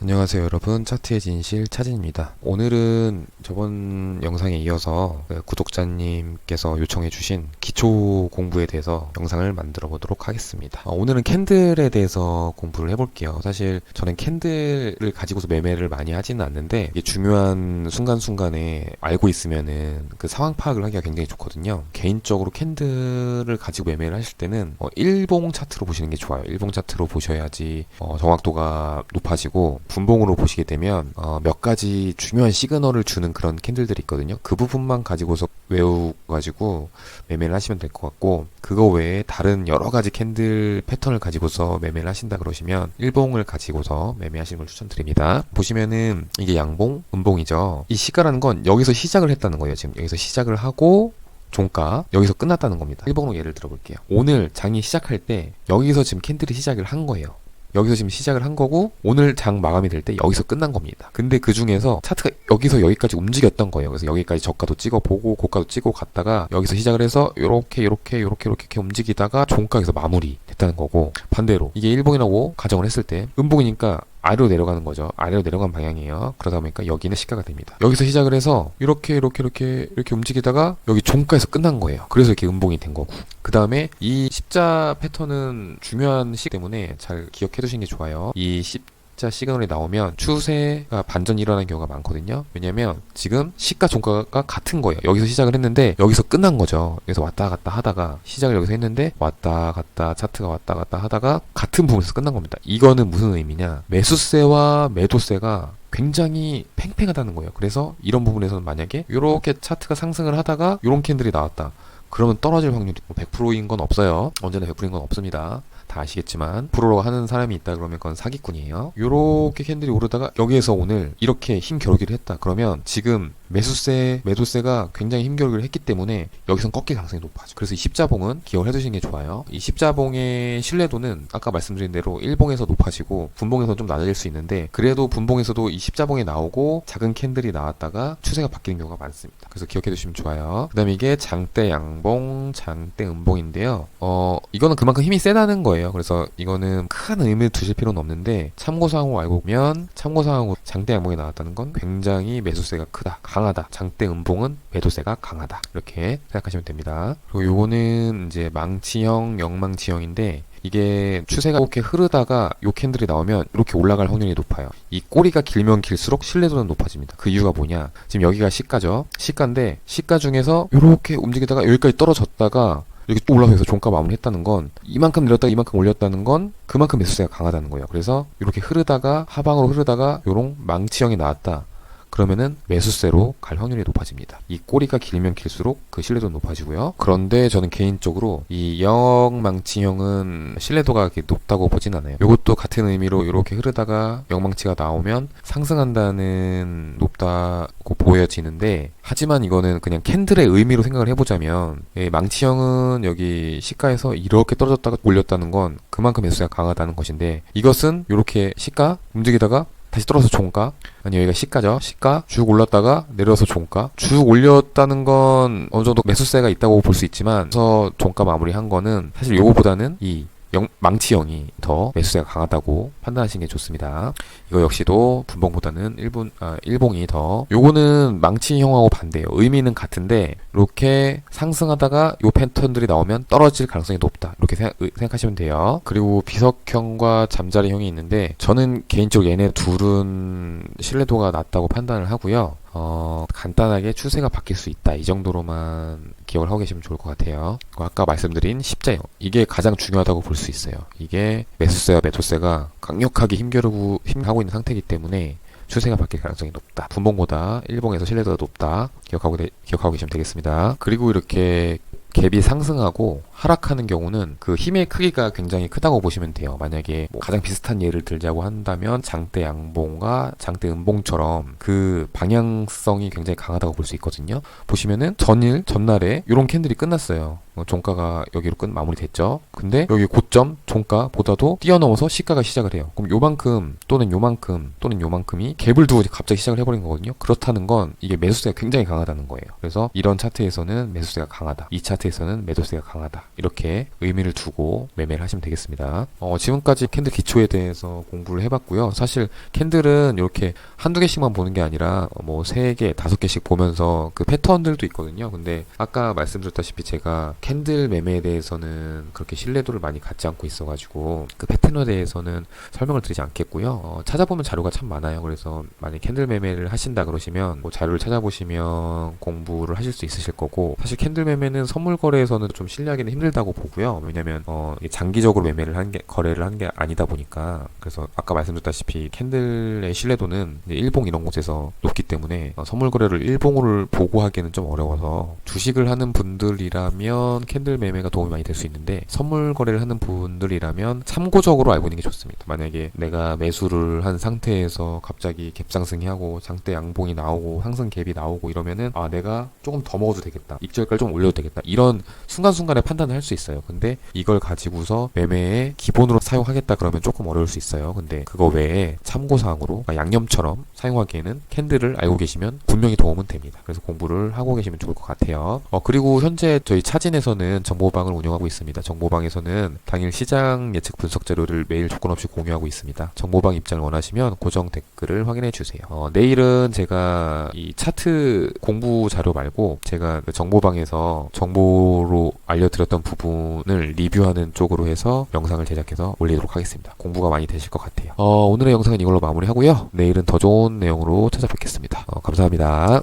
안녕하세요 여러분, 차트의 진실 차진입니다. 오늘은 저번 영상에 이어서 구독자님께서 요청해 주신 기초 공부에 대해서 영상을 만들어 보도록 하겠습니다. 오늘은 캔들에 대해서 공부를 해볼게요. 사실 저는 캔들을 가지고서 매매를 많이 하지는 않는데 이게 중요한 순간순간에 알고 있으면은 그 상황 파악을 하기가 굉장히 좋거든요. 개인적으로 캔들을 가지고 매매를 하실 때는 일봉 차트로 보시는 게 좋아요. 일봉 차트로 보셔야지 정확도가 높아지고, 분봉으로 보시게 되면 몇 가지 중요한 시그널을 주는 그런 캔들들이 있거든요. 그 부분만 가지고서 외우가지고 매매를 하시면 될 것 같고, 그거 외에 다른 여러 가지 캔들 패턴을 가지고서 매매를 하신다 그러시면 일봉을 가지고서 매매하시는 걸 추천드립니다. 보시면은 이게 양봉, 음봉이죠. 이 시가라는 건 여기서 시작을 했다는 거예요. 지금 여기서 시작을 하고 종가 여기서 끝났다는 겁니다. 일봉으로 예를 들어볼게요. 오늘 장이 시작할 때 여기서 지금 캔들이 시작을 한 거예요. 여기서 지금 시작을 한 거고, 오늘 장 마감이 될 때 여기서 끝난 겁니다. 근데 그 중에서 차트가 여기서 여기까지 움직였던 거예요. 그래서 여기까지 저가도 찍어보고 고가도 찍고 갔다가 여기서 시작을 해서 요렇게 움직이다가 종가에서 마무리 됐다는 거고, 반대로 이게 일봉이라고 가정을 했을 때 음봉이니까 아래로 내려가는 거죠. 아래로 내려간 방향이에요. 그러다 보니까 여기는 시가가 됩니다. 여기서 시작을 해서 이렇게 움직이다가 여기 종가에서 끝난 거예요. 그래서 이렇게 음봉이 된 거고, 그 다음에 이 십자 패턴은 중요한 시기 때문에 잘 기억해 두시는 게 좋아요. 이 십자 시그널이 나오면 추세가 반전이 일어나는 경우가 많거든요. 왜냐면 지금 시가 종가가 같은 거예요. 여기서 시작을 했는데 여기서 끝난 거죠. 그래서 왔다 갔다 하다가 시작을 여기서 했는데 왔다 갔다, 차트가 왔다 갔다 하다가 같은 부분에서 끝난 겁니다. 이거는 무슨 의미냐, 매수세와 매도세가 굉장히 팽팽하다는 거예요. 그래서 이런 부분에서는 만약에 이렇게 차트가 상승을 하다가 이런 캔들이 나왔다, 그러면 떨어질 확률이 100%인 건 없어요. 언제나 100%인 건 없습니다. 다 아시겠지만, 프로로 하는 사람이 있다 그러면 그건 사기꾼이에요. 요렇게 캔들이 오르다가 여기에서 오늘 이렇게 힘겨루기를 했다 그러면 지금 매수세, 매도세가 굉장히 힘겨루기를 했기 때문에 여기선 꺾일 가능성이 높아져. 그래서 이 십자봉은 기억을 해두시는 게 좋아요. 이 십자봉의 신뢰도는 아까 말씀드린 대로 일봉에서 높아지고 분봉에서 좀 낮아질 수 있는데, 그래도 분봉에서도 이 십자봉이 나오고 작은 캔들이 나왔다가 추세가 바뀌는 경우가 많습니다. 그래서 기억해 두시면 좋아요. 그 다음에 이게 장대 양봉, 장대 음봉인데요. 이거는 그만큼 힘이 세다는 거예요. 그래서 이거는 큰 의미를 두실 필요는 없는데, 참고사항으로 알고 보면, 참고사항으로 장대 양봉이 나왔다는 건 굉장히 매수세가 크다, 강하다. 장대 음봉은 매도세가 강하다, 이렇게 생각하시면 됩니다. 그리고 요거는 이제 망치형, 영망치형인데, 이게 추세가 이렇게 흐르다가 요 캔들이 나오면 이렇게 올라갈 확률이 높아요. 이 꼬리가 길면 길수록 신뢰도는 높아집니다. 그 이유가 뭐냐, 지금 여기가 시가죠. 시가인데 시가 중에서 이렇게 움직이다가 여기까지 떨어졌다가 이렇게 또 올라가서 종가 마무리했다는 건, 이만큼 내렸다가 이만큼 올렸다는 건 그만큼 매수세가 강하다는 거예요. 그래서 이렇게 흐르다가 하방으로 흐르다가 요런 망치형이 나왔다 그러면은 매수세로 갈 확률이 높아집니다. 이 꼬리가 길면 길수록 그 신뢰도는 높아지고요. 그런데 저는 개인적으로 이 영망치형은 신뢰도가 그렇게 높다고 보진 않아요. 이것도 같은 의미로 이렇게 흐르다가 영망치가 나오면 상승한다는 높다고 보여지는데, 하지만 이거는 그냥 캔들의 의미로 생각을 해보자면, 망치형은 여기 시가에서 이렇게 떨어졌다가 올렸다는 건 그만큼 매수세가 강하다는 것인데, 이것은 이렇게 시가 움직이다가 다시 떨어져서 종가, 아니 여기가 시가죠. 시가 쭉 올랐다가 내려서 종가, 쭉 올렸다는 건 어느 정도 매수세가 있다고 볼 수 있지만, 그래서 종가 마무리한 거는 사실 요거보다는 이 망치형이 더 매수세가 강하다고 판단하시는 게 좋습니다. 이거 역시도 분봉보다는 일봉이 더, 요거는 망치형하고 반대예요. 의미는 같은데 이렇게 상승하다가 요 패턴들이 나오면 떨어질 가능성이 높다, 이렇게 생각하시면 돼요. 그리고 비석형과 잠자리형이 있는데, 저는 개인적으로 얘네 둘은 신뢰도가 낮다고 판단을 하고요. 간단하게 추세가 바뀔 수 있다, 이 정도로만 기억을 하고 계시면 좋을 것 같아요. 아까 말씀드린 십자형, 이게 가장 중요하다고 볼 수 있어요. 이게 매수세와 매도세가 강력하게 힘하고 있는 상태이기 때문에 추세가 바뀔 가능성이 높다. 분봉보다 일봉에서 신뢰도가 높다, 기억하고 계시면 되겠습니다. 그리고 이렇게 갭이 상승하고 하락하는 경우는 그 힘의 크기가 굉장히 크다고 보시면 돼요. 만약에 가장 비슷한 예를 들자고 한다면 장대 양봉과 장대 음봉처럼 그 방향성이 굉장히 강하다고 볼 수 있거든요. 보시면은 전날에 이런 캔들이 끝났어요. 종가가 여기로 마무리됐죠. 근데 여기 고점 종가보다도 뛰어넘어서 시가가 시작을 해요. 그럼 요만큼 또는 요만큼이 갭을 두고 갑자기 시작을 해버린 거거든요. 그렇다는 건 이게 매수세가 굉장히 강하다는 거예요. 그래서 이런 차트에서는 매수세가 강하다, 이 차트 차트에서는 매도세가 강하다. 이렇게 의미를 두고 매매를 하시면 되겠습니다. 지금까지 캔들 기초에 대해서 공부를 해봤고요. 사실 캔들은 이렇게 한두 개씩만 보는 게 아니라 뭐 3개, 5개씩 보면서 그 패턴들도 있거든요. 근데 아까 말씀드렸다시피 제가 캔들 매매에 대해서는 그렇게 신뢰도를 많이 갖지 않고 있어가지고 그 패턴에 대해서는 설명을 드리지 않겠고요. 찾아보면 자료가 참 많아요. 그래서 만약 캔들 매매를 하신다 그러시면 뭐 자료를 찾아보시면 공부를 하실 수 있으실 거고, 사실 캔들 매매는 선물 거래에서는 좀 신뢰하기는 힘들다고 보고요. 왜냐면 이게 장기적으로 거래를 한 게 아니다 보니까. 그래서 아까 말씀드렸다시피 캔들의 신뢰도는 이제 일봉 이런 곳에서 높기 때문에 선물 거래를 일봉을 보고 하기에는 좀 어려워서, 주식을 하는 분들이라면 캔들 매매가 도움이 많이 될 수 있는데 선물 거래를 하는 분들이라면 참고적으로 알고 있는 게 좋습니다. 만약에 내가 매수를 한 상태에서 갑자기 갭상승이 하고 장대 양봉이 나오고 상승 갭이 나오고 이러면은 내가 조금 더 먹어도 되겠다, 익절가를 좀 올려도 되겠다, 이런 순간순간에 판단을 할 수 있어요. 근데 이걸 가지고서 매매에 기본으로 사용하겠다 그러면 조금 어려울 수 있어요. 근데 그거 외에 참고사항으로 양념처럼 사용하기에는 캔들을 알고 계시면 분명히 도움은 됩니다. 그래서 공부를 하고 계시면 좋을 것 같아요. 그리고 현재 저희 차진에서는 정보방을 운영하고 있습니다. 정보방에서는 당일 시장 예측 분석 자료를 매일 조건 없이 공유하고 있습니다. 정보방 입장을 원하시면 고정 댓글을 확인해 주세요. 내일은 제가 이 차트 공부 자료 말고 제가 그 정보방에서 정보로 알려드렸던 부분을 리뷰하는 쪽으로 해서 영상을 제작해서 올리도록 하겠습니다. 공부가 많이 되실 것 같아요. 오늘의 영상은 이걸로 마무리하고요. 내일은 더 좋은 내용으로 찾아뵙겠습니다. 감사합니다.